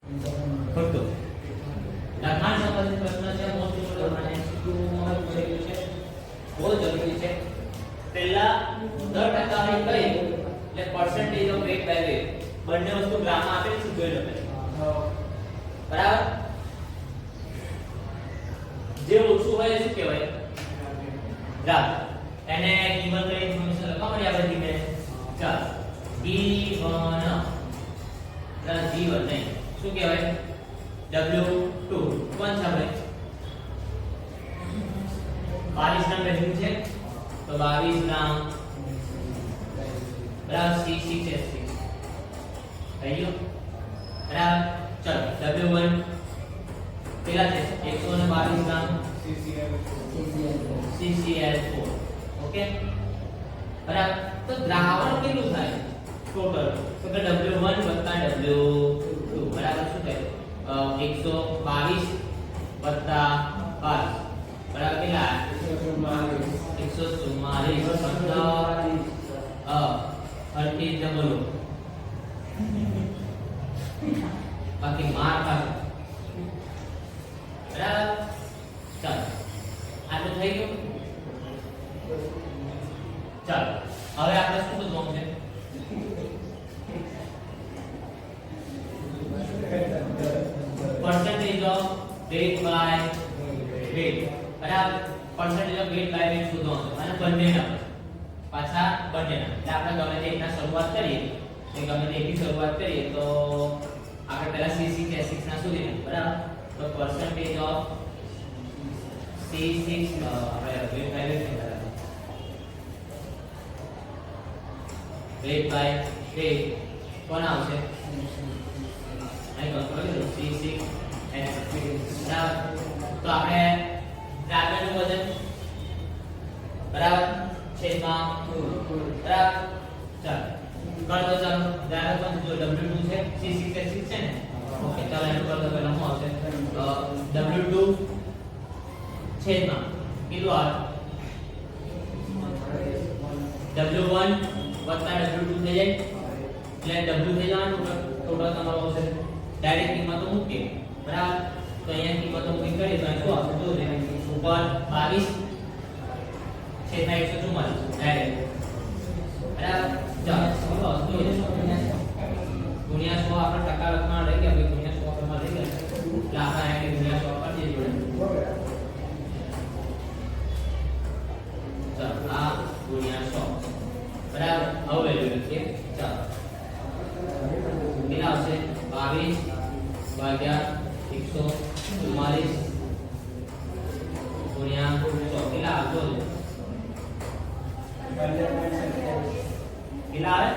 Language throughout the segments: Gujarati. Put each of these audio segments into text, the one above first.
ખોટું. લખાણ સંબંધિત પ્રશ્ન છે, મોસ્ટ ઇમ્પોર્ટન્ટ અને એમસીક્યુમાં પૂછાઈ ગયું છે, બહુ જરૂરી છે. પહેલા 10% કઈ એટલે percentage of weight by weight, બંને વસ્તુ ગ્રામમાં આપેલી છે, જોઈ લો પહેલા. બરાબર. જે ઓછું હોય શું કહેવાય? ગ્રામ. એને given કઈ ઇન્ફોર્મેશન લખવા મળી આપણે ધીમે. ચાલ b1 પ્લસ g1 નહીં શું કહેવાય? w2 કોણ છે આપણે? 22 ગ્રામ વેલ્યુ છે તો 22 ગ્રામ બરાબર c6h6 થઈ ગયું. બરાબર. ચાલો w1 પેલા છે 122 ગ્રામ CCl4. ઓકે. બરાબર. તો દ્રાવણ કેટલું થાય ટોટલ? તો કે W1 W2 બરાબર શું થાય? 122 12 બરાબર કેટલા? 144 30 બોલો બાકી માર પાસ. બરાબર. ચાલો આટલું થઈ ગયું. ચાલો હવે આપણે શું શોધવાનું છે? percentage of weight by weight. બરાબર. percentage of weight by weight શોધવાનું છે અને બંનેના પાછા બંનેના એટલે આપણે ગમે તે એકના શરૂઆત કરીએ તો ગમે તે એકની શરૂઆત કરીએ તો આપણે પહેલા C6 H6 ના શોધીને. બરાબર. તો percentage of C6 આપણે weight by weight weight by weight કોણ આવશે? અહીં કંટ્રોલ C6 H6. બરાબર. તો આપણે કાર્બનનું વજન બરાબર છેદમાં બરાબર. ચાલો કર દો. ચાલો દ્રાવક જો W2 છે C6H6 છે ને. ઓકે. ચાલો એનું કર દો. પહેલા શું આવશે? W2 છેદમાં કેટલું આવે? W1 વત્તા W2 થઈ જાય એટલે W થઈ જવાનું ટોટલ તમારો આવશે. ડાયરેક્ટ કિંમતો મૂકીએ. બરાબર. તો અહીંયા કિંમતો મૂકી કરીએ તો શું આવશે? જો ઉપર 22 છેદમાં 144 ડાયરેક્ટ. બરાબર. ચાલો શું આવશે? ગુણ્યા 100 આપણે ટકા લખવા રહી ગયા. ગુણ્યા 100 આપણે રહી ગયા એટલે આપણે અહીંયા ગુણ્યા 100 કરી દઈએ જોડે. ચાલો આ ગુણ્યા 100 બરાબર. હવે વેલ્યુ લખીએ. ચાલો કેટલા આવશે? 22 ભાગ્યા 144 ગુણ્યા 100 કેટલા આવશે? કેટલા આવે?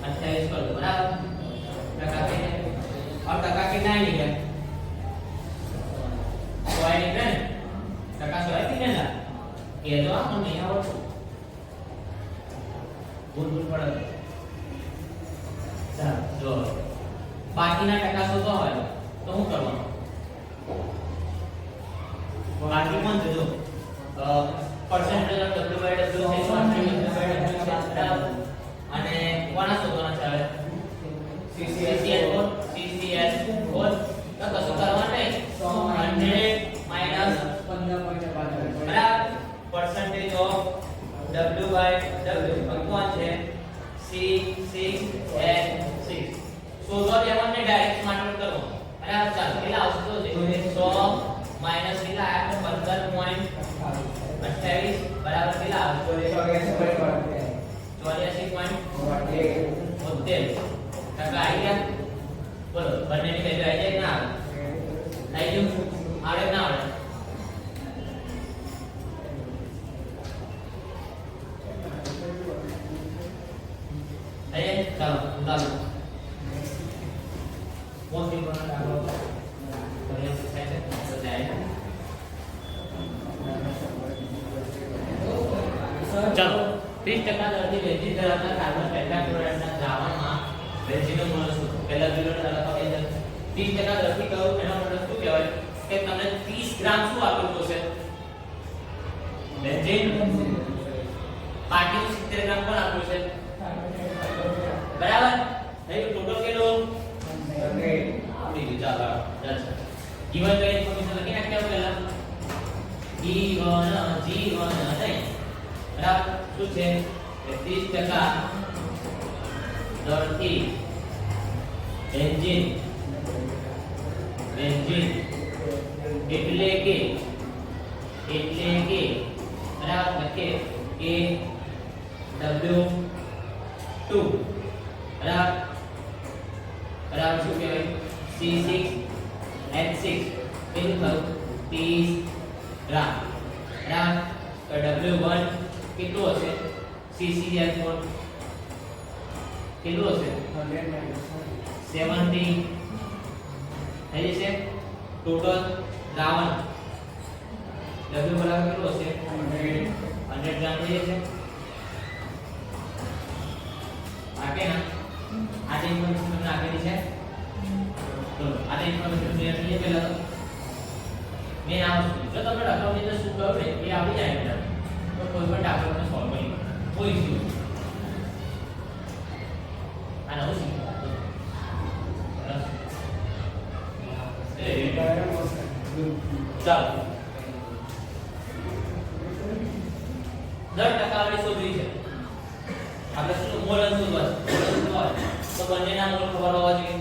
15.28 કરો. બરાબર. ટકા કેટલા નીકળે? 100 નીકળે ને? ટકા 100 થી ને એ તો આપણને નહીં આવડતું. ભૂલ પડે. ચાલો જો બાકીના ટકા શોધવા હોય તો શું કરવાનું? બાકી કોણ છે? જો percentage of W by W છે અને કોના શોધવાના છે? CCl4 તો કશું કરવાનું નહીં. 100 minus 15.5 બરાબર. percentage of W by W કોણ છે? C6H6 શોધો. તેમને ડાયરેક્ટ સ્માર્ટ કરો. બરાબર. ચાલો કેટલા આવશે? તો 100 માઈનસ કેટલા આવ્યા? 15.28 બરાબર કેટલા આવે? 84.72 ટકા આવી ગયા. બોલો બંનેની વેલ્યુ આવી જાય ના આવે? આવી ગયું. આવડે ના આવડે? ચાલો ચાલો મોસ્ટ ઇમ્પોર્ટન્ટ આગળ બરાબર થાય છે તો જાય. ચાલો 30% દરથી બેન્ઝીન ધરાવતા કાર્બન પેન્ટાક્લોરાઇડના દ્રાવણમાં બેન્ઝીનનો મોલ શોધો. પહેલા વિડિયોને લખવા દે. 30% દરથી કહો એનો મતલબ શું કહેવાય? કે તમને 30 ગ્રામ શું આપેલું હશે? બેન્ઝીન given કઈ ઇન્ફોર્મેશન લખી નાખ્યા પહેલા G1 નહીં બરાબર શું છે 30% દરથી બેન્ઝીન એટલે કે બરાબર લખે કે W2 બરાબર શું કહેવાય C6H6 કેટલું થયું 30 ગ્રામ બરાબર તો W1 કેટલું હશે CCl4 કેટલું હશે 70 થઈ જશે ટોટલ દ્રાવણ W બરાબર કેટલું હશે 100 ગ્રામ થઈ જશે આકે ના આ જે ઇન્ફોર્મેશન તમને આપેલી છે તો આ ઇન્ફોર્મેશન મેં અહીંયા પહેલા તો મેં આ વસ્તુ જો તમે દાખલાની અંદર શું કર્યું ને એ આવડી જાય એટલે તો કોઈ પણ દાખલો તમે સોલ્વ કરી કોઈ ઇશ્યુ આ નવું શીખો ચાલો 10% વાળી શોધવી છે આપણે શું મોલ શોધવા તો બંનેના મોલ ખબર હોવા જોઈએ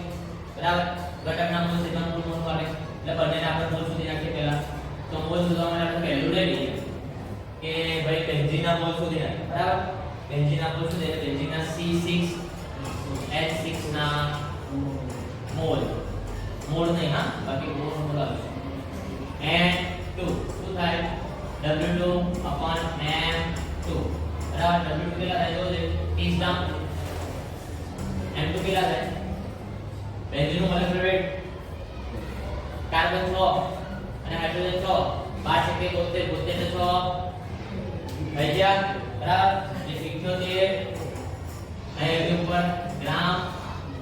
બરાબર ઘટકના મોલ સિદ્ધાંત મોલ વાળે એટલે બંનેના આપણે મોલ શોધી નાખીએ પહેલા તો મોલ શોધવા માટે આપણે પહેલું લઈ લઈએ કે ભાઈ બેન્ઝીનના મોલ શોધી નાખીએ બરાબર બેન્ઝીનના મોલ શોધીએ એટલે બેન્ઝીનના C6H6 ના મોલ નહીં હા બાકી મોલ આવશે and 2 શું થાય W2 upon M2 બરાબર W2 કેટલા થાય જો 30 ગ્રામ M2 કેટલા થાય બેન્ઝીનનું મોલેક્યુલર વેટ કાર્બન 6 અને હાઇડ્રોજન 6 12 છે 72 72 ને 6 થઈ ગયા બરાબર જે 78 અહીં ઉપર ગ્રામ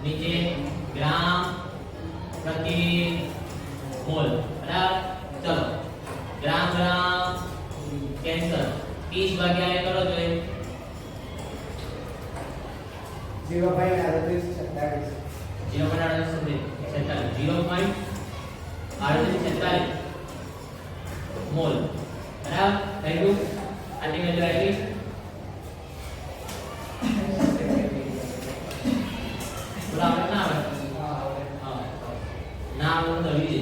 નીચે ગ્રામ પ્રતિ મોલ બરાબર ચલો ગ્રામ કેન્સર 30 ભાગ્યા કરો તો 0.3846 મોલ બરાબર થઈ ગયું આની વેલ્યુ આવી બોલા આપણે ના આવે હા ના આવે તો લઈ દે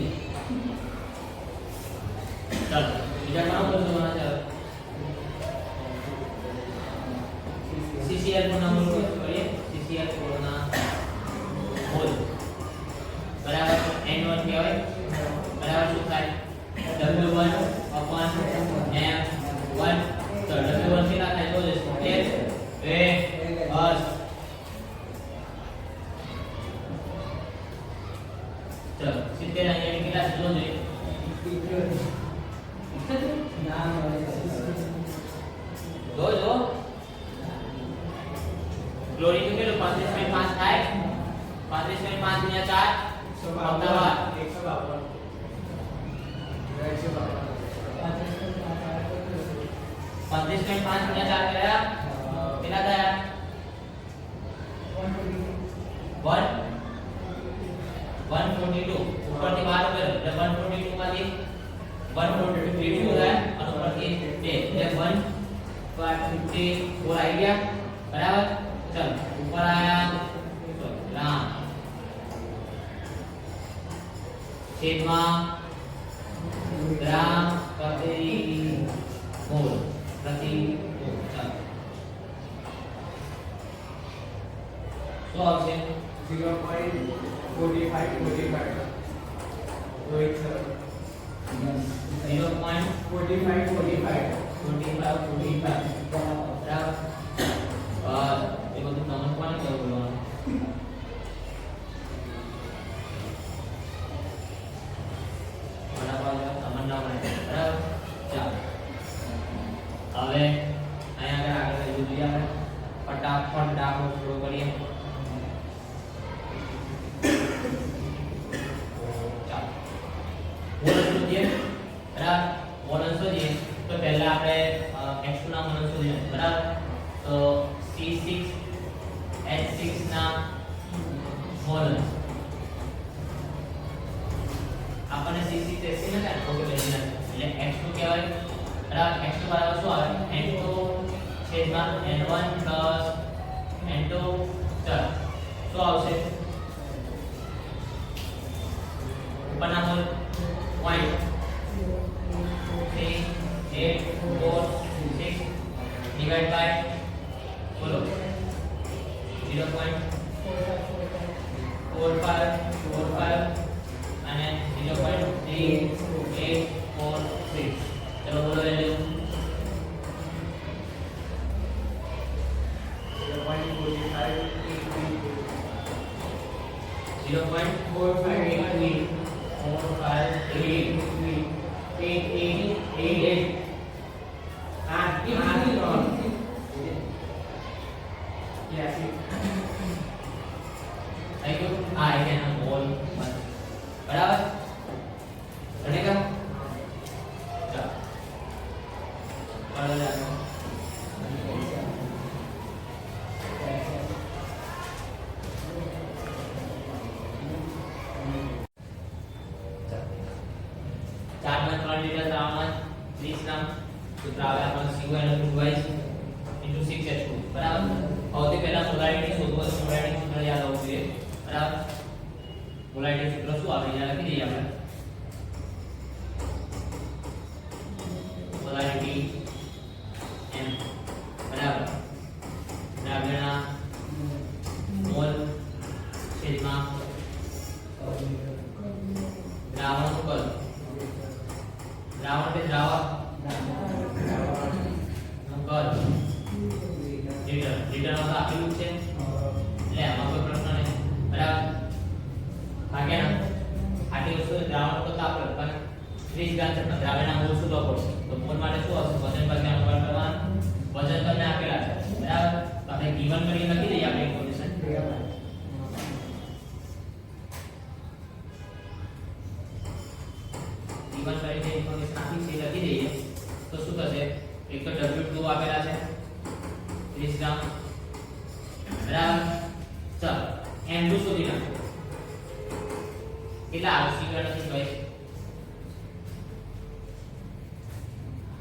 ચાલો બીજા કામ કરવાના છે CCl4 ના મોલ કરીએ CCl4 ના મોલ બરાબર N1 કહેવાય બરાબર શું થાય W1 upon M1 તો W1 કેટલા થાય તો 70 ચલો 70 અહીંયા કેટલા છે જો ક્લોરીન નું કેટલું 35.5 થાય 35.5 ગુણ્યા 4 અમદાવાદ 35.5 ગુણ્યા 4 કર્યા કેટલા થયા 142 ઉપરથી 12 ઉમેરો એટલે 142 માંથી 142 શું થાય અને ઉપરથી 2 એટલે 154 આવી ગયા બરાબર ચલ ઉપર આયા ગ્રામ છેદમાં ગ્રામ પ્રતિ મોલ ચાલો શું આવશે 0.45 રોહિત સર 0.45 બરાબર એ બધું તમને કોને કેવું બોલવાનું બરાબર તમને ના મળે બરાબર ચાલો હવે અહીંયા આગળ જોઈએ આપણે ફટાફટ દાખલો શરૂ કરીએ ચાલો મોલ શોધીએ બરાબર મોલ શોધીએ તો પહેલા આપણે x2 ના મોલ શોધીએ બરાબર તો C6H6 ના મોલ આ આપણને c6 SC ન થાય ઓકે બેસી એટલે x2 કહેવાય બરાબર x2 બરાબર શું આવે n2 છેદમાં n1 પ્લસ n2 ચાલ શું આવશે ઉપરના બોલ પોઈન્ટ 3 8 4 6 ડિવાઇડ બાય બોલો 0.45 અને 0.3843 ચલો બોલો વેલ્યુ બરાબર બનેગા ચાલો ચાર માં 3 લીટર દ્રાવણમાં 30 ગ્રામ સૂત્ર આવે આપણને CuN2 into 6H2 બરાબર સૌથી પહેલા મોલારિટી શોધવો તો મોલારિટી સૂત્ર યાદ હોવું જોઈએ બરાબર મોલારિટી સૂત્ર શું આવે યાદ રાખી દઈએ આપણે મોલારિટી m બરાબર દ્રાવણના મોલ છેદમાં દ્રાવણ કદ દ્રાવણ કે દ્રાવક કદ લીટર માં આપેલું છે એટલે આમાં કોઈ પ્રશ્ન નહીં બરાબર ભાગ્યા આટલી વસ્તુ દ્રાવણ તો આપણે પણ 30 ગ્રામ છે દ્રાવણના મોલ શોધવો પડશે તો મોલ માટે શું હશે વજન ભાગ્યા અનુપાત કરવાનું વજન તમને આપેલા છે બરાબર તો આપણે given કરીને લખી દઈએ આપણે ઇન્ફોર્મેશન given કરીને ઇન્ફોર્મેશન આપી છે લખી દઈએ તો શું થશે એક તો W2 આપેલા છે 30 ગ્રામ બરાબર ચાલ M2 શોધી નાખો કેટલા આવશે ગણતરી ચોઈસ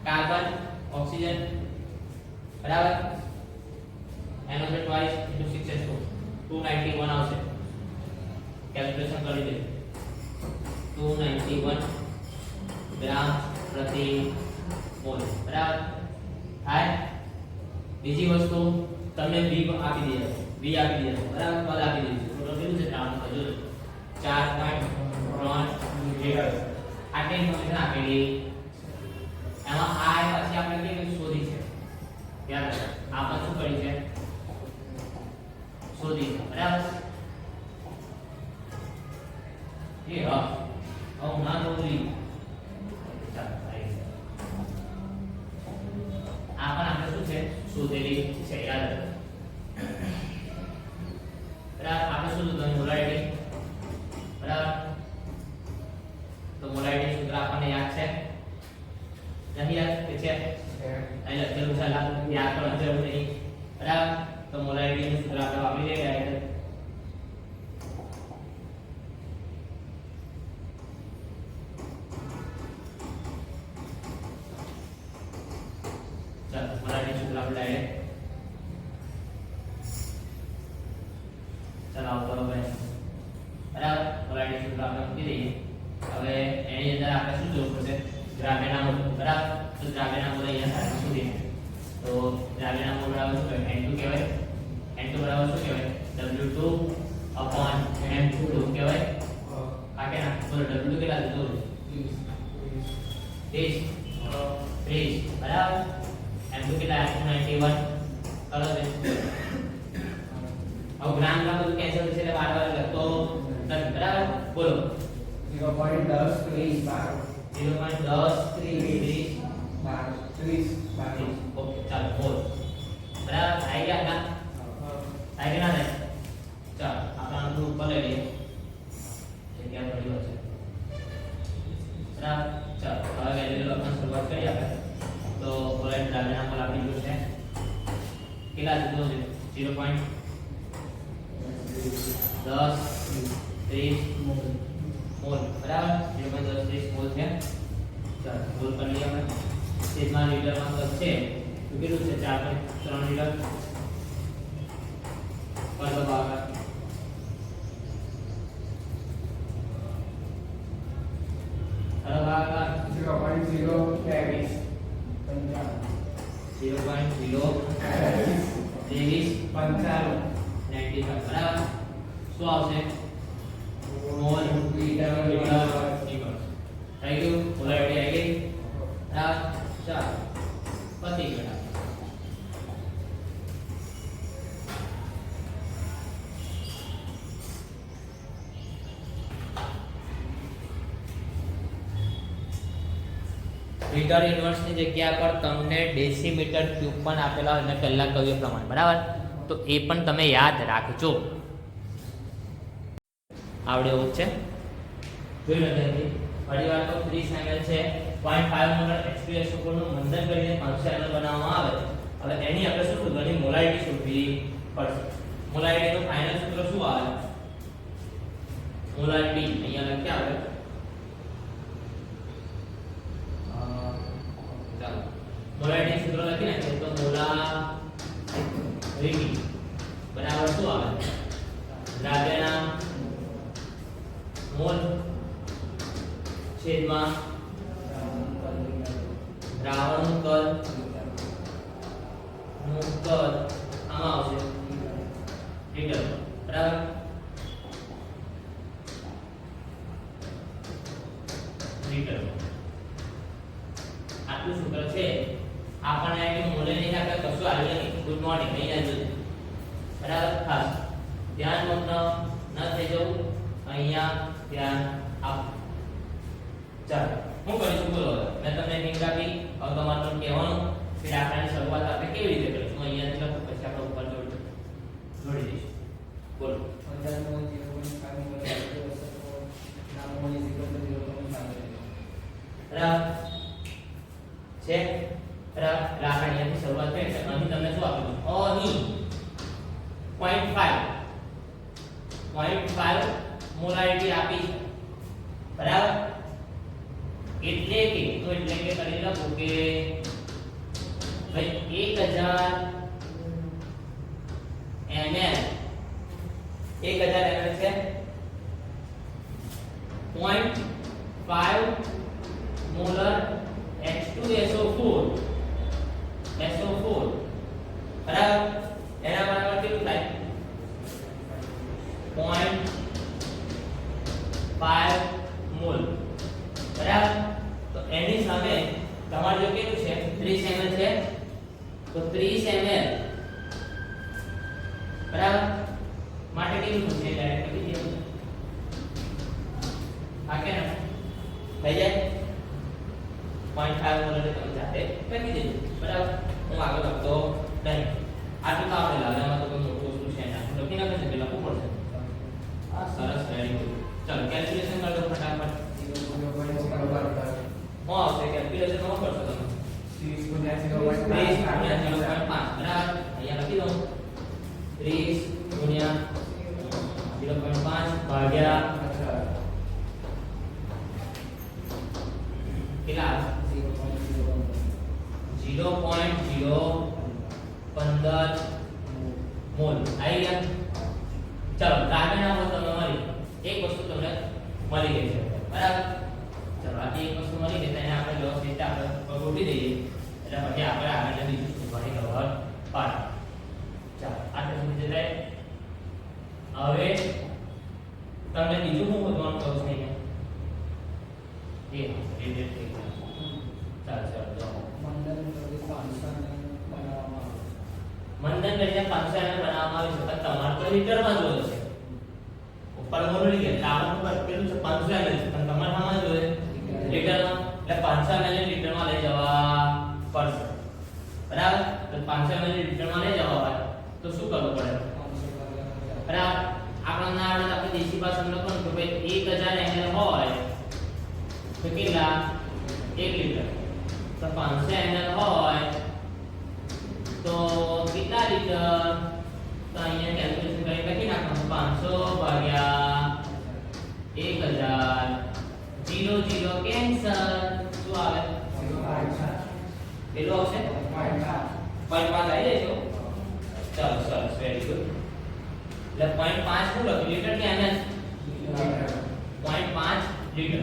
કાર્બન ઓક્સિજન બરાબર એનો છે ટ્વાઇસ into 6H2 291 આવશે કેલ્ક્યુલેશન કરી દે 291 ગ્રામ પ્રતિ મોલ બરાબર થાય બીજી વસ્તુ તમને V આપી દે V આપી દે બરાબર પદ આપી દે તો કેટલું છે દ્રાવણ હજુ 4.3 લીટર આટલી ઇન્ફોર્મેશન આપેલી એમાં આ પછી આપણે કેવી શોધી છે યાદ રાખો આપણે શું કરી છે શોધી છે બરાબર એ હા ના બોલી આ પણ આપણે શું છે શોધેલી છે યાદ રાખો બરાબર આપણે શું શોધવાનું મોલારિટી બરાબર તો મોલારિટી સૂત્ર આપણને યાદ છે નહીં યાદ કે છે અહીં લખેલું છે યાદ કરવાની જરૂર નહીં બરાબર તો મોલારિટી નું સૂત્ર આપણે વાપરી લઈએ ડાયરેક્ટ ચાલો મોલારિટી સૂત્ર આપણે ડાયરેક્ટ ચલાવો બરોબર બરાબર મોલારિટી સૂત્ર આપણે મૂકી દઈએ હવે એની અંદર આપણે શું જોવું પડશે દ્રાવ્યના મોલ બરાબર તો દ્રાવ્યના મોલ અહીંયા સાથે સુધી તો દ્રાવ્યના મોલ બરાબર શું કહેવાય N2 કહેવાય N2 બરાબર શું કહેવાય W2 upon M2 કહેવાય આ કે ના બોલો W2 કેટલા છે તો 30 બરાબર M2 કેટલા 91 કરો છે अब ग्राम का मतलब कैंसिल से ले बार-बार लगतो बराबर बोलो 0.10 30 12 0.10 30 12 ओके चलो बोल बराबर आई गया ना आई गया ना चल આપણે આનું ઉપર લઈ લઈએ જગ્યા પડી છે બરાબર ચાલો હવે વેલ્યુ લખવાની શરૂઆત કરીએ આપણે તો કોલેટ દ્રાવ્યના મોલ આપણી જો છે કેટલા જુદો છે 0.10 30 મોલ બરાબર 0.10 મોલ છે ચાલો મોલ કરી લઈએ આપણે છેદમાં લીટરમાં તો છે તો કેટલું છે 4.3 લીટર પર ભાગાકાર ભાગાકાર 0.023 બરાબર શું આવશે મોલ લીટર થઈ ગયું પોલારિટી આવી ગઈ બરાબર ચાલો પતી ગયું મીટર ઇન્વર્સની જગ્યા પર તમને ડેસીમીટર ક્યુબ પણ આપેલા હોય અને પહેલા કહ્યું એ પ્રમાણે બરાબર તો એ પણ તમે યાદ રાખજો આવડે એવું છે જોઈ લો ત્યાંથી ફરી વાર તો 30 ml છે 0.5 મોલર એક્સપીએસ ઉપરનું મંથન કરીને 500 ml બનાવવામાં આવે હવે એની આપણે શું શોધવાની મોલારિટી શોધવી પડશે મોલારિટીનું ફાઇનલ સૂત્ર શું આવે મોલારિટી અહીંયા લખ્યા આવે ચાલો મોલારિટી સૂત્ર લખી નાખીએ તો મોલારિટી બરાબર શું આવે દ્રાવ્યના મોલ છેદમાં દ્રાવણનું કદ નું કદ આમાં આવશે લીટર બરાબર લીટર આટલું સૂત્ર છે આપણને કે મોલે નહીં આપણે કશું આવ્યું નથી ગુડ મોર્નિંગ અહીંયા જોજો બરાબર ખાસ ધ્યાન મગ્ન ન થઈ જવું અહીંયા ધ્યાન આપો ચાલો હું કરીશું બોલો મેં તમને હિંટ આપી હવે તમારે પણ કહેવાનું કે દાખલાની શરૂઆત આપણે કેવી રીતે કરીશું અહીંયાથી લખો પછી આપણે ઉપર જોડી દઈશું બોલો બરાબર છે બરાબર આપણે અહીંયાથી શરૂઆત કરીએ એટલે અહીં તમને શું આપેલું અહીં 0.5 મોલારિટી આપી છે બરાબર એટલે કે કરી લખો કે ભાઈ 1000 ml 1000 ml છે 0.5 મોલર H2SO4 બરાબર એના બરાબર કેટલું થાય 0.5 મોલ બરાબર તો એની સામે તમારે જો કેટલું છે 30 ml છે તો 30 ml બરાબર માટે કેટલું છે ડાયરેક્ટ લખી દઈએ આ કે ના થઈ જાય 0.5 મોલ એટલે તમે જાતે લખી દેજો બરાબર હું આગળ લખતો નહીં આટલું તો આપણે લાવ્યામાં તો કોઈ મોટું વસ્તુ છે ના લખી નાખે છે પેલા લખવું પડશે આ સરસ વેરી ગુડ ચલો કેલ્ક્યુલેશન કરી દો ફટાફટ આવશે કેલ્ક્યુલેશન નો કરશો તમે 30 ગુણ્યા 0.5 બરાબર અહીંયા લખી દો 30 ગુણ્યા 0.5 ભાગ્યા કેટલા 0.015 મોલ આવી ગયા ચાલો દ્રાવ્યના મોલ તમને મળી એક વસ્તુ તમને મળી ગઈ છે બરાબર ચાલો આ એક વસ્તુ મળી ગઈ તેને આપણે વ્યવસ્થિત આપણે ગોઠવી દઈએ એટલે પછી આપણે આગળ બીજું શોધવાની ખબર પડે ચાલો આટલું સમજી જાય હવે તમને બીજું હું શોધવાનું કહું છું અહીંયા એ રીતે થઈ ગયું ચાલો ચાલો જો મંદન કરીને 500 ml બનાવવામાં આવે છે પણ તમારે તો લીટરમાં જોયો છે ઉપર મોરલી કે લાવવાનું પર પેલું છે 500 ml છે પણ તમારે આમાં જોઈએ લીટરમાં એટલે 500 ml લીટરમાં લઈ જવા પડશે બરાબર તો 500 ml લીટરમાં લઈ જવા હોય તો શું કરવું પડે બરાબર આપણને આવડે આપણે દેશી ભાષામાં લખવાનું કે ભાઈ 1000 ml હોય તો કેટલા 1 લીટર તો 500 ml હોય તો કેટલા લીટર તો અહીંયા કેલ્ક્યુલેશન કરી લખી નાખવાનું 500 ભાગ્યા 1000 0 0 કેન્સલ શું આવે કેટલું આવશે 0.5 આવી જશે ચાલો સરસ વેરી ગુડ એટલે 0.5 શું લખ્યું લીટર કે ml 0.5 લીટર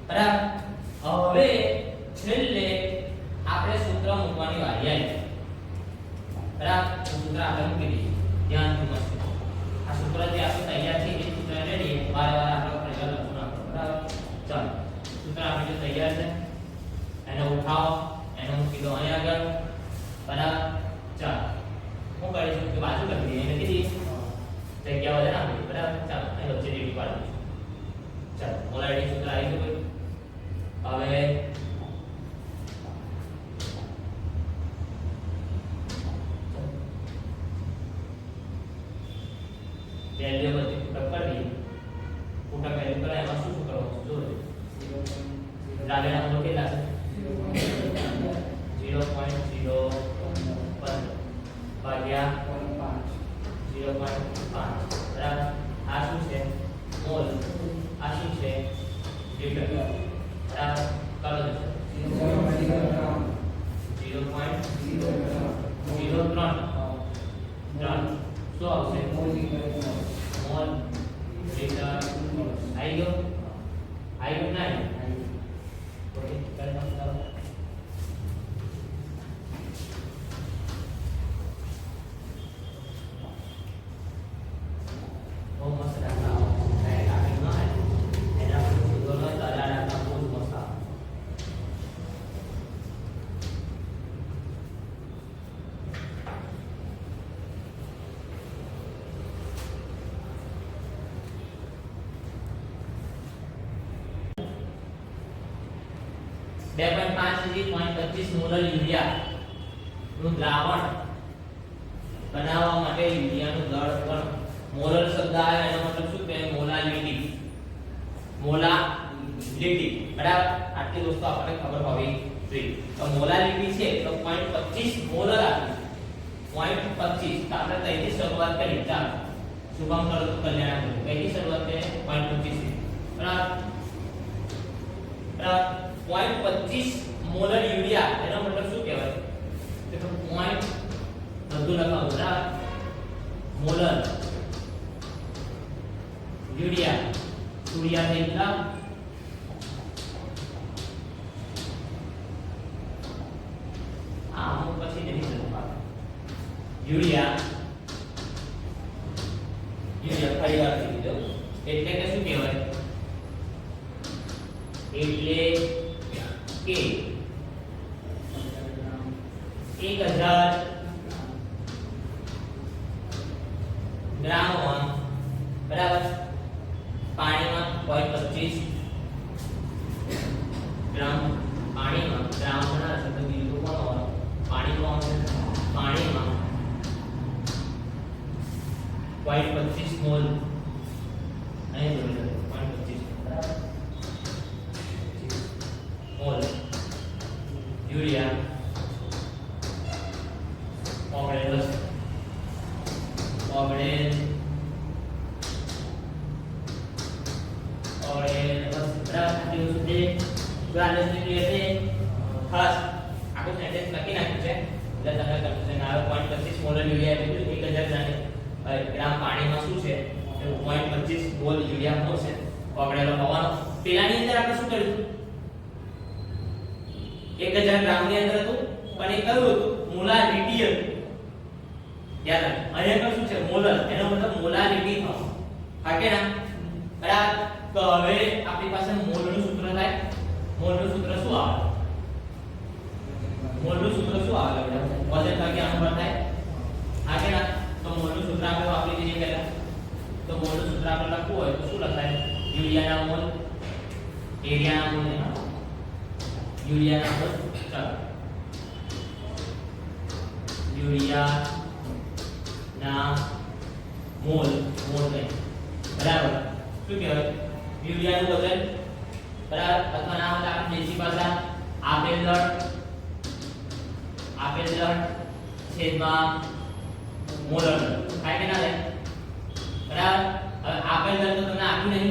બરાબર હવે છેલ્લે આપણે સૂત્ર મૂકવાની વારી આવી બરાબર સૂત્ર આપણે મૂકી દઈએ ધ્યાનથી મસ્ત આ સૂત્ર જે આપણે તૈયાર છે એ સૂત્ર લઈએ વારંવાર આપણે પ્રયોગ લખવું ના પડે બરાબર ચાલો સૂત્ર આપણે જો તૈયાર છે એને ઉઠાવો એને મૂકી દો અહીં આગળ બરાબર ચાલો હું કરીશું કે બાજુ લખી દઈએ એને કીધી જગ્યા વધે ના પડી બરાબર ચાલો અહીં વચ્ચે લીટી પાડી દઈશું ચાલો મોલારિટી સૂત્ર આવી ગયું હવે વેલ્યુ બધી પુટઅપ કરી દઈએ પુટઅપ વેલ્યુ કરે એમાં શું શું કરવાનું છે જોજો ડાબેના મૂળ કેટલા છે 0.015 ભાગ્યા 0.5 બરાબર આ શું છે મોલ આ શું છે લીટર બરાબર કરો છો 0.03 શું આવશે મોલ લીટર આવી ગયો ના ઓકે કરી નાખો બહુ મસ્ત રાખા કાઈ કાઈ ના એના પર દોનો તારા રાખા બહુ મસ્ત બે 0.25 મોલર યુરિયા નું દ્રાવણ બનાવવા માટે યુરિયાનું દળ પણ મોલર શબ્દ આવે એનો મતલબ શું કે મોલાલિટી બરાબર આટલી દોસ્તો આપણને ખબર હોવી જોઈએ તો મોલાલિટી છે તો 0.25 મોલર આપ્યું 0.25 તો આપણે ત્યાંથી શરૂઆત કરી ચાલો શુભમ કરો તો કલ્યાણ કરો પહેલી શરૂઆત છે 0.25 બરાબર 0.25 મોલર યુરિયા એનો મતલબ શું કહેવાય કે તો પોઈન્ટ બધું લખાવું બરાબર મોલર યુરિયા યુરિયા ને એટલા આ હું પછી નહીં લખવા યુરિયા ફરી વાર લખી દો એટલે કે શું કહેવાય એટલે કે 1000 ગ્રામ બરાબર પાણીમાં 0.25 ગ્રામ પાણીમાં ગ્રામ ના શબ્દ બીજું કોણ હોય પાણીમાં 0.25 મોલ અહીં જોઈ લો 0.25 બરાબર મોલ યુરિયા ઓગળેલ બરાબર સુધી બેલેન્સની રીતે ખાસ આખું સેન્ટેન્સ લખી નાખ્યું છે એટલે તમને કન્ફ્યુઝન આવે 0.25 મોલર યુરિયા એટલે 1000 ગ્રામ પાણીમાં શું છે 0.25 મોલ યુરિયા મળશે ઓગળેલો હોવાનો પેલાની અંદર આપણે શું કર્યું 1000 ગ્રામ ની અંદર હતું પણ એ કયું હતું મોલારિટી હતું યાદ રાખો અહીંયા શું છે મોલર એનો મતલબ મોલારિટી થયો હા કે ના બરાબર તો હવે આપણી પાસે મોલનું સૂત્ર થાય મોલનું સૂત્ર શું આવે મોલનું સૂત્ર શું આવે બેટા વજન ભાગ્યા અણુ થાય હા કે ના તો મોલનું સૂત્ર આપણે વાપરી દઈએ પહેલા તો મોલનું સૂત્ર આપણે લખવું હોય તો શું લખાય યુરિયાના મોલ એરિયાના મોલ યુરિયાના મોલ ચાલો યુરિયાના મોલ નહીં બરાબર શું કહેવાય યુરિયાનું વજન બરાબર અથવા નામ હોય આપણે દેશી ભાષા આપેલ દળ છેદમાં મોલર થાય કે ના થાય બરાબર હવે આપેલ દળ તો તમને આપ્યું નહીં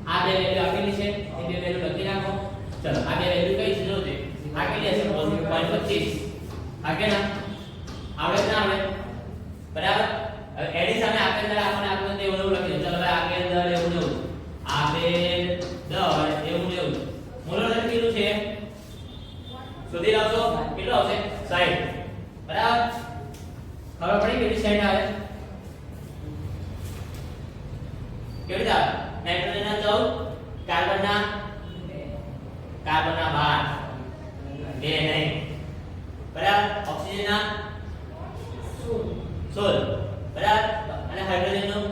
આ બે વેલ્યુ આપેલી છે એ બે વેલ્યુ લખી નાખો ચલો આ બે વેલ્યુ કઈ છે જોજે આ કેટલી હશે 0.25 આ કે ના આવડે ના આવડે બરાબર હવે એની સામે આપેલ દર આપણને એવું લખી દો ચલો હવે આપેલ દર એવું આપેલ દર એવું મોલર દર કેટલું છે શોધી લાવશો કેટલું આવશે 60 બરાબર ખબર પડી કેટલી 60 આવે કેવી આવે નાઇટ્રોજનના 14 કાર્બનના 12 બે નહીં બરાબર ઓક્સિજનના 16 બરાબર અને હાઇડ્રોજનનું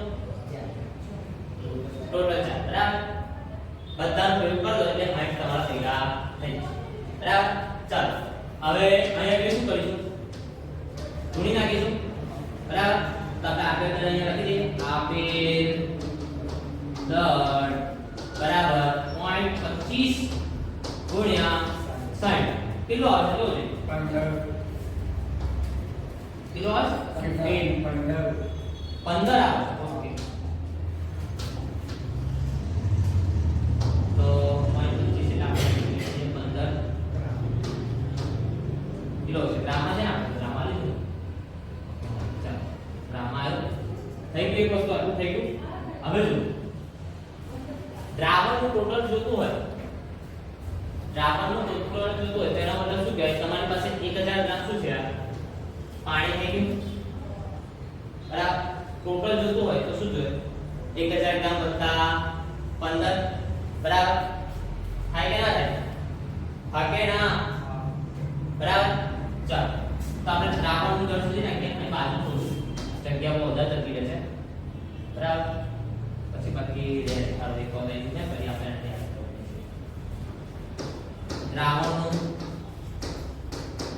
ટોટલ 4 બરાબર બધાનો પ્રયોગ કરો એટલે 60 તમારા ભેગા થઈ જશે બરાબર ચાલો હવે અહીંયા શું કરીશું ગુણી નાખીશું બરાબર તો આપણે આપેલ દર અહીંયા લખી દઈએ આપેલ દર બરાબર 0.25 ગુણ્યા 60 કેટલો આવશે જોજો 15 કેટલો આવશે 15 આવશે ઓકે તો 0.25 એટલે આપણે 15 કિલો છે ગ્રામમાં છે ને આપણે ગ્રામમાં લીધું ચાલો ગ્રામમાં આવ્યું થઈ ગઈ એક વસ્તુ આટલું થઈ ગયું હવે જો દ્રાવણનું ટોટલ જોતું હોય દ્રાવણનું ટોટલ જોતું હોય તેનો મતલબ શું કહેવાય તમારી પાસે 1000 ગ્રામ શું છે પાણી થઈ ગયું બરાબર ટોટલ જોતું હોય તો શું જોઈએ 1000 ગ્રામ વત્તા 15 બરાબર થાય કે ના થાય કે ના બરાબર ચાલો તો આપણે દ્રાવણનું દર શોધી નાખીએ અને બાજુ થોડું જગ્યામાં વધારે જતી રહેશે બરાબર પછી બાકી સારું એક કોલ આવી ને પછી આપણે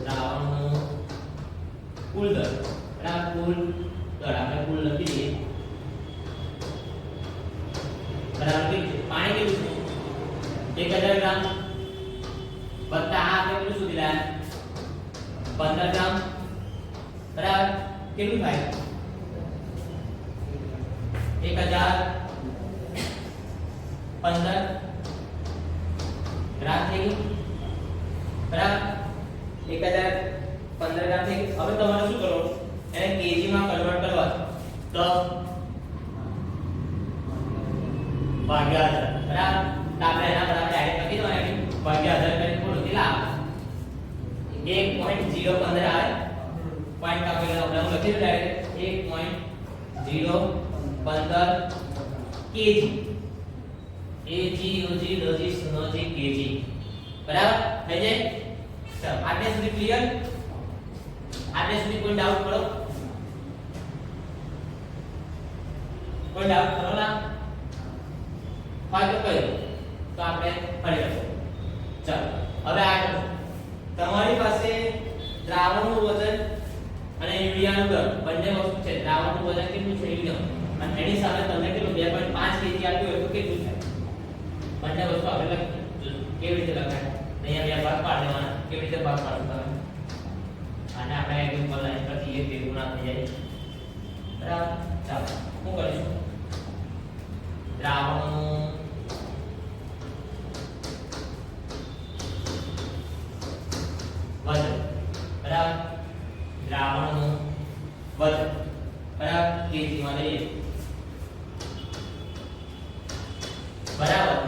દ્રાવણનું કુલ દર બરાબર કુલ દર આપણે કુલ લખી દઈએ બરાબર પાણી કેટલું છે 1000 ગ્રામ વત્તા આ આપણે કેટલું સુધી લાયા 15 ગ્રામ બરાબર કેટલું થાય 1015 ગ્રામ થઈ ગયું બરાબર 1015 ગ્રામ થઈ ગયું હવે તમારે શું કરવું એને કેજી માં કન્વર્ટ કરવા તો ભાગ્યા 1000 બરાબર તો આપણે એના બરાબર ડાયરેક્ટ લખી દેવાનું ભાગ્યા 1000 કરીને બોલો કેટલા આવે 1.015 આવે પોઈન્ટ આપેલા આપણે હું લખી દઉં ડાયરેક્ટ 1.015 કેજી AgOg લોજી સુનોજી કેજી બરાબર થઈ જાય ચાલો આટલે સુધી ક્લિયર આટલે સુધી કોઈ ડાઉટ કરો કોઈ ડાઉટ કરો ના હોય તો કહી દો તો આપણે ફરી લખો ચાલો હવે આગળ તમારી પાસે દ્રાવણનું વજન અને યુરિયાનું દર બંને વસ્તુ છે દ્રાવણનું વજન કેટલું છે યુરિયા અને એની સામે તમને કેટલું 2.5 kg આપ્યું હોય તો કેટલું થાય બંને વસ્તુ આપણે લખી કેવી રીતે લખાય અહીંયા બે ભાગ પાડી દેવાના કેવી રીતે ભાગ પાડવું તમે અને આપણે એક ઉપર લાઈન પરથી એક ભેગું ના થઈ જાય બરાબર ચાલો શું કરીશું દ્રાવણનું વજન બરાબર દ્રાવણનું વજન બરાબર કેજી માં લઈએ બરાબર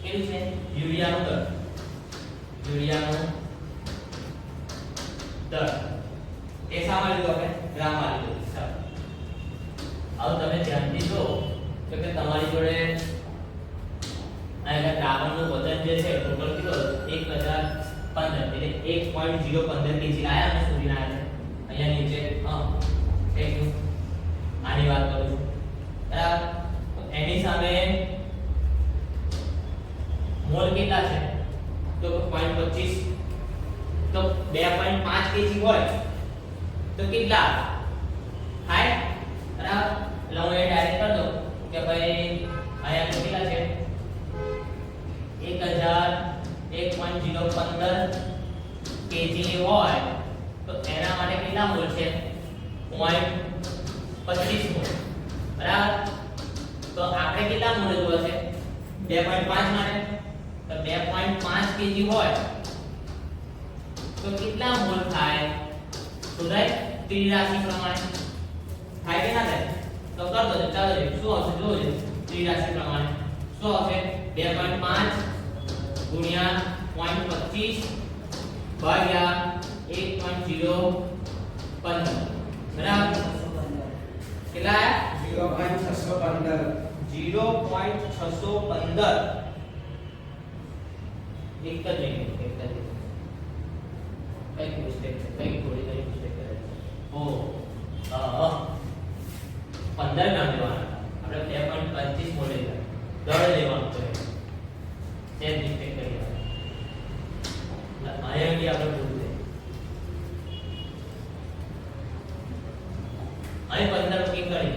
કેટલું છે યુરિયાનું દર એ શામાં લીધું આપણે ગ્રામમાં લીધું ચાલો હવે તમે ધ્યાનથી જો કે તમારી જોડે અહીંયા દ્રાવણનું વજન જે છે ટોટલ કેટલો 1015 એટલે 1.015 kg આયા અને સુધી ના આયા અહીંયા નીચે એક આની વાત કરું છું બરાબર તો એની સામે મોલ કેટલા છે તો 0.25 તો 2.5 kg હોય તો કેટલા થાય બરાબર એટલે હું એ ડાયરેક્ટ કરી દઉં કે ભાઈ અહીંયા કેટલા છે 1.015 kg હોય તો એના માટે કેટલા મોલ છે 0.25 મોલ બરાબર તો આપણે કેટલા મોલ જોવા છે 2.5 માટે તો 2.5 kg હોય તો કેટલા મોલ થાય શોધાય ત્રિરાશિ પ્રમાણે થાય કે ના થાય તો કર દો ચાલો શું આવશે જોજો ત્રિરાશિ પ્રમાણે શું આવશે 2.5 ગુણ્યા 0.25 ભાગ્યા 1.015 બરાબર કેટલા 0.615 0.615 એક જ નહીં કઈ મિસ્ટેક કઈ થોડી મિસ્ટેક કરે ઓ 15 ગ્રામ લેવાના આપણે 2.25 મોલ લેવા દળ લેવાનું છે તે મિસ્ટેક કરી આયા કે આપણે ભૂલ છે અહીં 15 કી કરી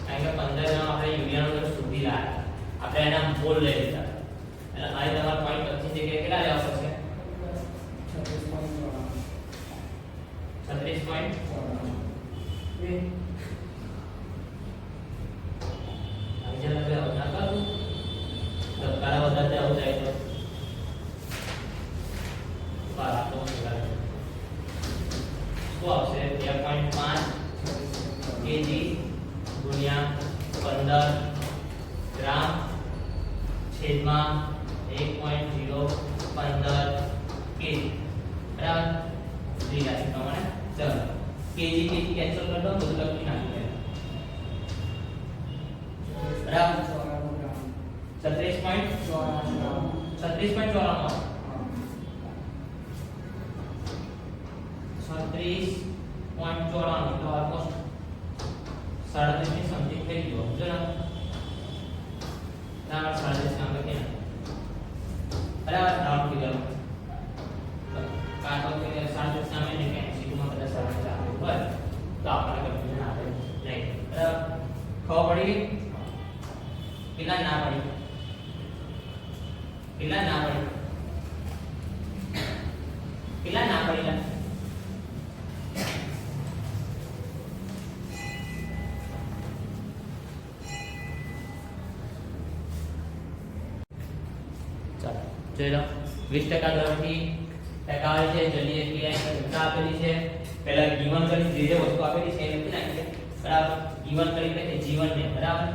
કારણ કે 15 ગ્રામ આપણે યુરિયાનો દર સુધી લાયા આપણે એના મોલ લઈ લીધા એટલે અહીં તમારે 0.25 જગ્યાએ કેટલા લેવા પડશે 36 પોઈન્ટ આજના બે આવતા કરું દબકારા વધારે આવું જાય તો બારા તો નિકાલ શું આવશે 2.5 kg ગુણ્યા 15 ગ્રામ છેદમાં 1.015 kg બરાબર ત્રિરાશિ પ્રમાણે ચલો કેજી કેજી કેન્સલ કરી દો બધું લખી નાખી બરાબર 36.54 તો ઓલમોસ્ટ 37 ની સમથિંગ થઈ ગયો જો ના 37 નામ લખી બરાબર ડાઉન ફિગર કાટો કે 37 નામે ને કે સીધું બધા 37 આવે બરાબર તો આપણે કન્ફ્યુઝન આવે નહીં બરાબર ખબર પડી કેટલા ના પડી કેટલા ના પડી ચાલો જોઈ લો 20% દરથી ટકા આવે છે જલ્દી ક્રિયા ઘનતા આપેલી છે પહેલા ગિવન કરી જે વસ્તુ આપેલી છે એ લખી નાખીએ બરાબર ગિવન કરી એટલે જીવન ને બરાબર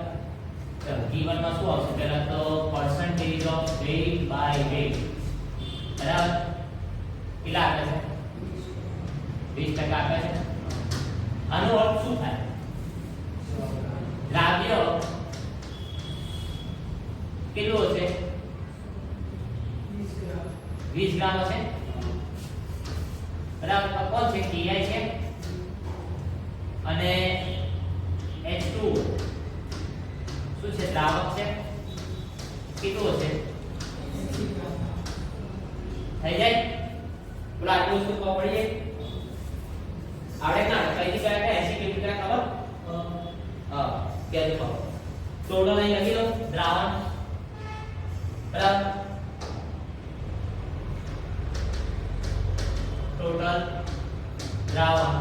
ચાલો ગિવન માં શું આવશે પહેલા તો percentage of weight by weight બરાબર કેટલા આપે છે 20% આપે છે આનો અર્થ શું થાય દ્રાવ્ય કેટલો છે 20 ગ્રામ હશે બરાબર કોણ છે Ti છે અને H2 શું છે દ્રાવક છે કેટલું હશે થઈ જાય બોલો આટલું વસ્તુ ખબર પડી જાય આવડે ના કઈ કયા કયા 80 કિલોમીટર ખબર હા કે જો ટોટલ અહીં લખી દો દ્રાવણ બરાબર ટોટલ દ્રાવણ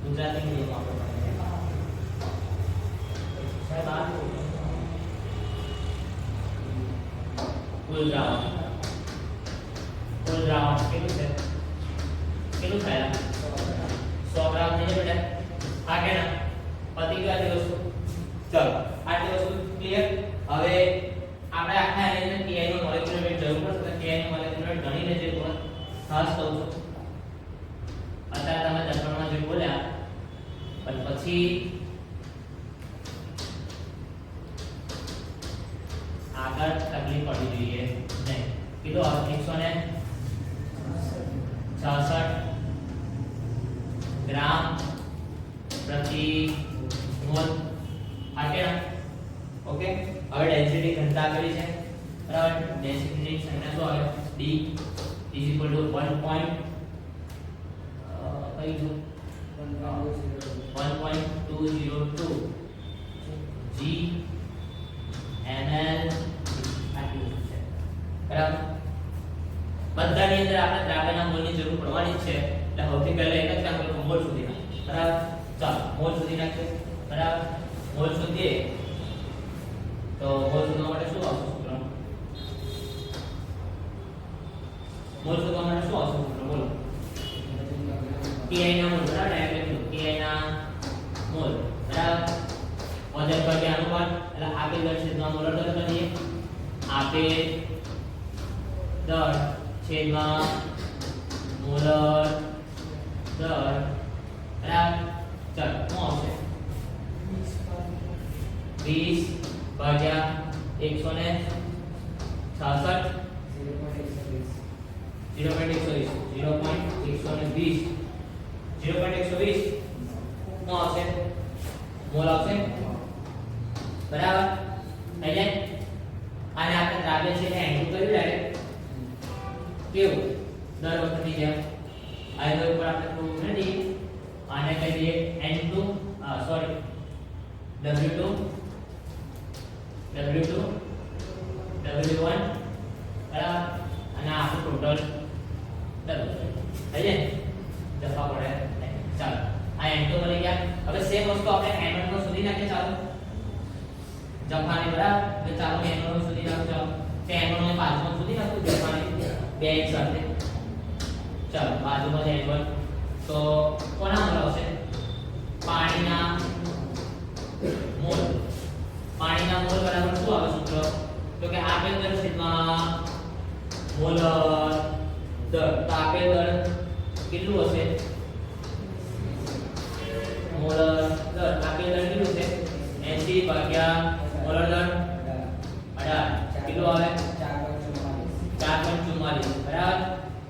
ગુજરાતી મીડિયમ આપણે સાહેબ આ કુલ દ્રાવણ કેટલું છે કેટલું થાય 100 ગ્રામ થઈ જાય બેટા આ કે ના પતી ગઈ આ વસ્તુ ચલો આટલી વસ્તુ ક્લિયર હવે આપણે આખા એલિમેન્ટ Ti નો મોલેક્યુલર વેટ જરૂર પડશે Ti નો મોલેક્યુલર વેટ ગણીને જે થોડા ખાસ કહું છું અત્યારે તમે દર્પણમાં જે બોલ્યા પણ પછી આગળ તકલીફ પડી જોઈએ નહીં કીધું 166 ગ્રામ પ્રતિ મોલ આટલે ઓકે હવે ડેન્સિટી ઘનતા આપેલી છે બરાબર ડેન્સિટીની સંખ્યા શું આવે D = 1.202 G ml આટલું છે બરાબર બધાની અંદર આપણે દ્રાવ્યના મોલની જરૂર પડવાની છે એટલે સૌથી પહેલા એક જ કામ કરવું મોલ સુધીના બરાબર ચાલો મોલ સુધી નાખીએ બરાબર મોલ સુધી તો મોલ શોધવા માટે શું આવશે સૂત્ર? મોલ શોધવા માટે શું આવશે સૂત્ર? બોલો. Ki ના મોલ બરાબર, ડાયરેક્ટ Ki ના મોલ બરાબર. વજન પર અનુપાત એટલે આપેલ દર છેદમાં મોલર દર કરીએ. આપેલ દર છેદમાં મોલર દર બરાબર. ચાલો શું આવશે? 20 ભાગ્યા 166 0.120 શું આવશે? મોલ આવશે બરાબર. થઈ જાય. આને આપણે દ્રાવ્ય છે એને એન્ડ કર્યું ડાયરેક્ટ કેવું દર વખતની જેમ આનો ઉપર આપણે થોડું નથી આને કહી દઈએ n2 સોરી w2 w1 બરાબર. અને આપણું ટોટલ થઈ જાય જફા પડે. ચાલો આ n2 મળી ગયા. હવે સેમ વસ્તુ આપણે n1 માં શોધી નાખીએ. ચાલો જફાને બરાબર. તો ચાલો n1 માં શોધી નાખો. ચાલો તે n1 ને બાજુમાં શોધી નાખો જફાને બે એક સાથે. ચાલો બાજુમાં n1 તો કોના મોલ આવશે? પાણીના મોલ. પાણીના મોલ બરાબર શું આવે સૂત્ર? તો કે આપેલ દર છેદમાં મોલર દર. તો આપેલ દર કેટલું હશે? મોલર દર આપેલ દર કેટલું છે? 80 ભાગ્યા મોલર દર 18 કેટલું આવે? 4.44 બરાબર.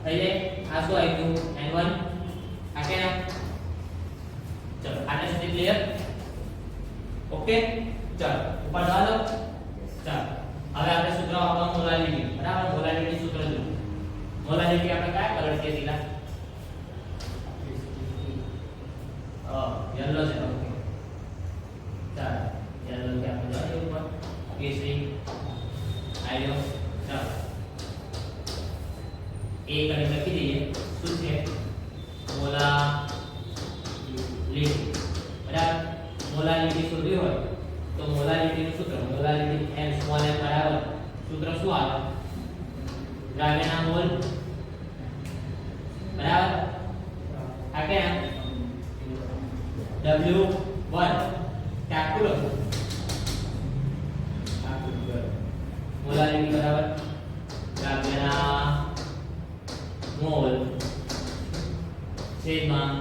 થઈ જાય. આ શું આવી ગયું? n1 આ કે ના? ચલો આને સુધી ક્લિયર? ઓકે ચાલો ઉપર જવા દો. ચાલો હવે આપણે સૂત્ર વાપરવાનું મોલાલિટી બરાબર. મોલાલિટી સૂત્ર જો. મોલાલિટી આપણે કયા કલર થી દીધા? યલો છે. ઓકે ચાલો યલો થી આપણે જઈએ ઉપર. કેસરી આયો. ચાલો એ કરીને લખી દઈએ. શું છે? મોલાલિટી બરાબર. મોલાલિટી શોધવી હોય તો મોલાલિટીનું સૂત્ર મોલાલિટી m સ્મોલ m બરાબર સૂત્ર શું આવે? દ્રાવ્યના મોલ બરાબર. આ કે w1 કેપિટલ મોલાલિટી બરાબર દ્રાવ્યના મોલ છેદમાં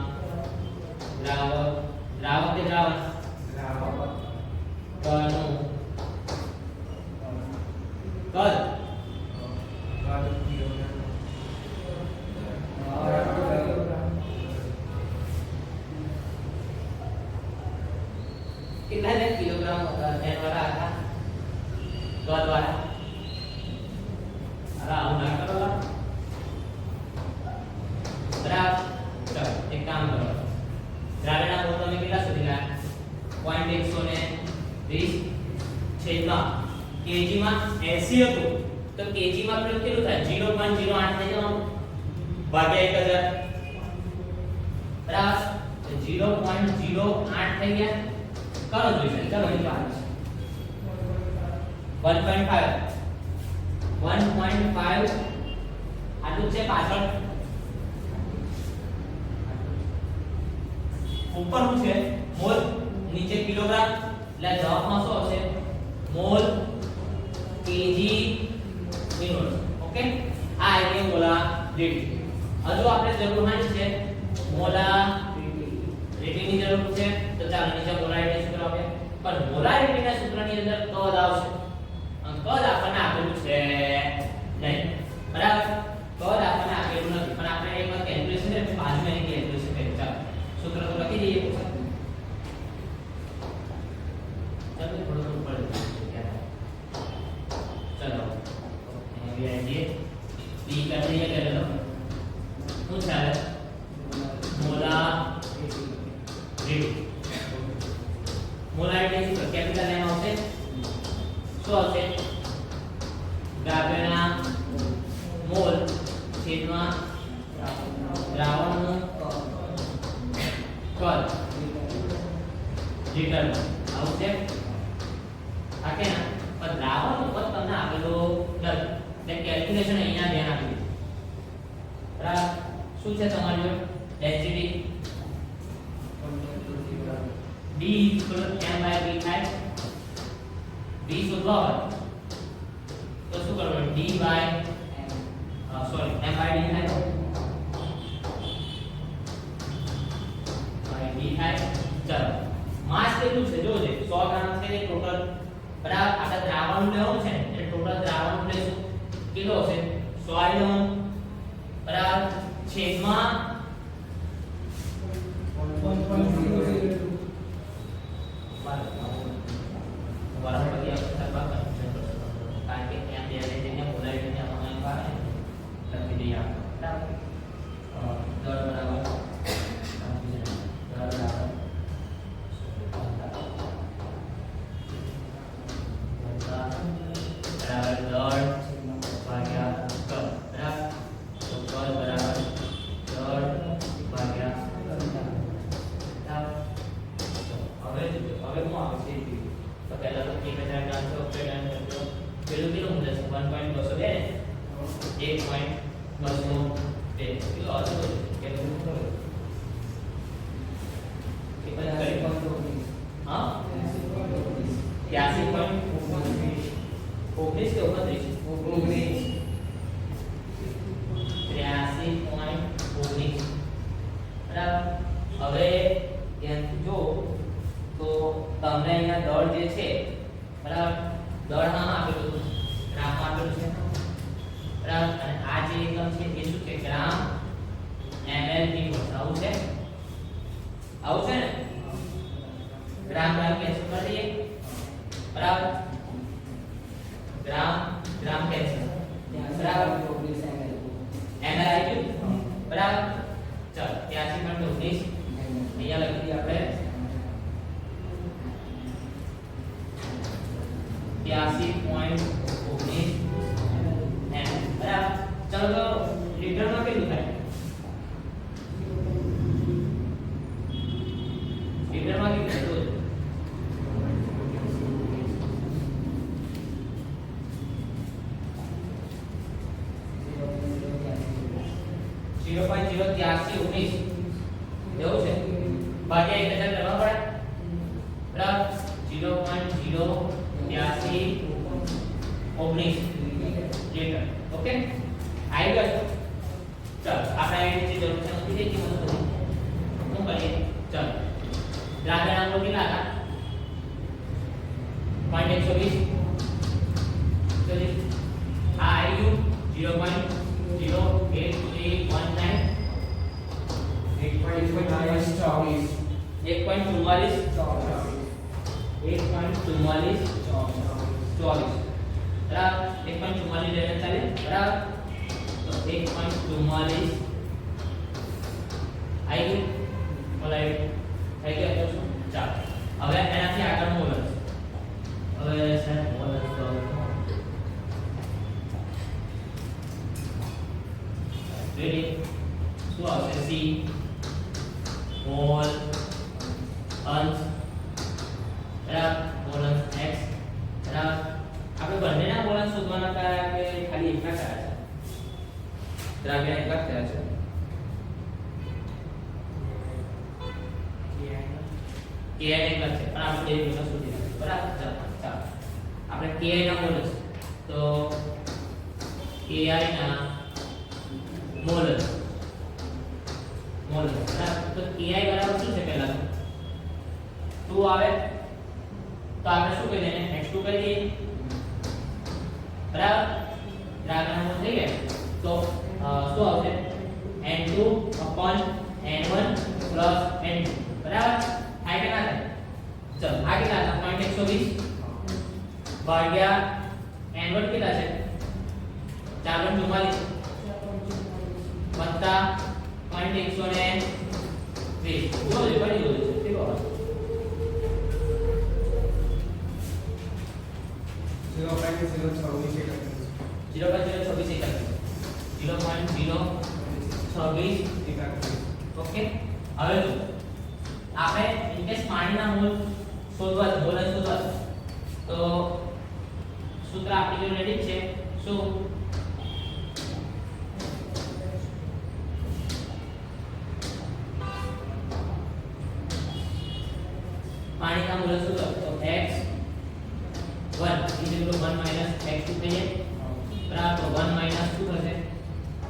દ્રાવક કે દ્રાવણ કણનું કદ કેટલા ને કિલોગ્રામ એન વાળા હતા કદ વાળા. અરે આવું ના કરો બરાબર. ચલો એક કામ કરો. દ્રાવ્યના મોલ તમે કેટલા શોધી ગયા? 0.120 છેદમાં kg માં 80 હતું તો kg માં કેટલું થાય? 0.08 થઈ જવાનું ભાગ્યા 1000 બરાબર. તો 0.08 થઈ ગયા. કરો જોઈ છે. ચલો અહીં પાછળ 1.5 આટલું છે પાછળ. ઉપર શું છે? મોલ. નીચે કિલોગ્રામ. એટલે જવાબમાં શું આવશે? Mall kg unit. ઓકે આ આઈની મોલાલિટી. હજુ આપણે જરૂર હાની છે? મોલાલિટીની જરૂર છે. તો ચાલો નીચે મોલાલિટી સૂત્ર આપે. પણ મોલાલિટીના સૂત્રની અંદર કદ આવશે. અને કદ આપણને આપેલું છે નહીં બરાબર. કદ આપણને આપેલું નથી પણ આપણે એકવાર કેલ્ક્યુલેશન એટલે બાજુમાં એની કેલ્ક્યુલેશન કરીએ. ચાલો સૂત્ર તો લખી દઈએ. ચાલો થોડું ઉપર ચલો ये आइए बी कर दिए कर लो શું ચાલે? મોલાલિટી. મોલાલિટી શું? કેપિટલ એમ આવશે. શું આવશે? દ્રાવ્યના મોલ છેદમાં દ્રાવણનું કદ લીટર આવું છે. આ કે ના એટલે કેલ્ક્યુલેશન અહીંયા ધ્યાન આપી બરાબર શું છે તમારી જોડે ડેન્સિટી d m/v થાય v શોધવા હોય તો શું કરવાનું d by સોરી m/d થાય by d થાય ચલો માસ કેટલું છે જોજે 100 ગ્રામ છે એ ટોટલ બરાબર આપણે દ્રાવણ લેવાનું છે એટલે ટોટલ દ્રાવણ લેશું કેટલો હશે 100 લેવાનું બરાબર છેદમાં 1.0 બરાબર પછી આપણે સરવા કરશું કારણ કે ત્યાં બે જઈને બોલાવી દે આપણે બહાર લખી દઈએ આપણે બરાબર દળ બરાબર હવે જો તો તમને અહીંયા દળ જે છે બરાબર દળ નામ આપેલું ગ્રામ આપેલું છે બરાબર અને આ જે એકમ છે એ શું છે ગ્રામ ml મીટર આવું છે ને ગ્રામ ગ્રામ કેન્સલ કરી દઈએ બરાબર ગ્રામ ગ્રામ કેન્સલ બરાબર ml આવી ગયું બરાબર ચાલ 83.19 અહીંયા લખી દઈએ આપણે 83.19 બરાબર ચાલો તો લીટરમાં કેટલું થાય લીટરમાં કેટલું 0.08319 એવું છે ભાગ્યા 1000 કરવા પડે બરાબર 0.08319 લીટર ઓકે આવી ગયો ચાલો આપણે આ રીતે જરૂર છે નથી દેખી મને બધી શું કરીએ ચાલો દ્રાવણ આંગો કેટલા હતા 0.120 ચલી આ આવી ગયું 0.08319 બરાબર 1.44 લેને ચાલે બરાબર તો 1.44 આવી ગયું બોલાય થઈ ગયું તો શું ચાલો હવે એનાથી આગળ મોલસ હવે સર મોલસ તો રેડી શું આવશે સી મોલ અંશ બરાબર મોલસ x બરાબર આપણે બંનેના મોલસ શોધવાના કયા કે ખાલી એકના કયા છે દ્રાવ્ય એકલા કયા છે ki એકલા છે પણ આપણે બે મોલસ શોધી નાખીએ બરાબર ચાલો આપણે ki ના મોલસ તો ki ના મોલસ બરાબર તો ki બરાબર શું છે પહેલા 2 આવે તો આપણે શું કહી દઈએ x2 કરી દઈએ બરાબર દ્રાવણનો થઈ ગયા તો શું આવશે n2 n1 n2 બરાબર આ કેટલા થાય ચલો આ કેટલા હતા 0.120 ભાગ્યા n1 કેટલા છે 444 વત્તા 0.120 જોજો પડી ગયું છે ઠીક છે 0.026 ઓકે હવે જો આપણે ઇનકેસ પાણીના મોલ શોધવા તો સૂત્ર આપણી જો રેડી છે શું પાણી કા મૂલ્ય શું થશે તો x1 is equal to 1 minus x2 થઈ જાય બરાબર તો 1 minus શું થશે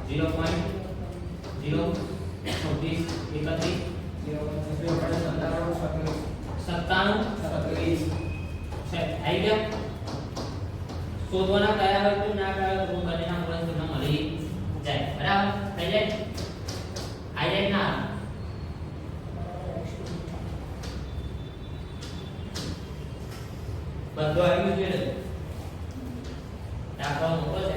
0.0 26 31 97 છે આવી ગયા શોધવાના કયા હોય તો ના કયા હોય તો બંનેના મૂલ્ય તમને મળી જાય બરાબર થઈ જાય આવી જાય ના બધું આવી ગયું છે દાખલો મોકલો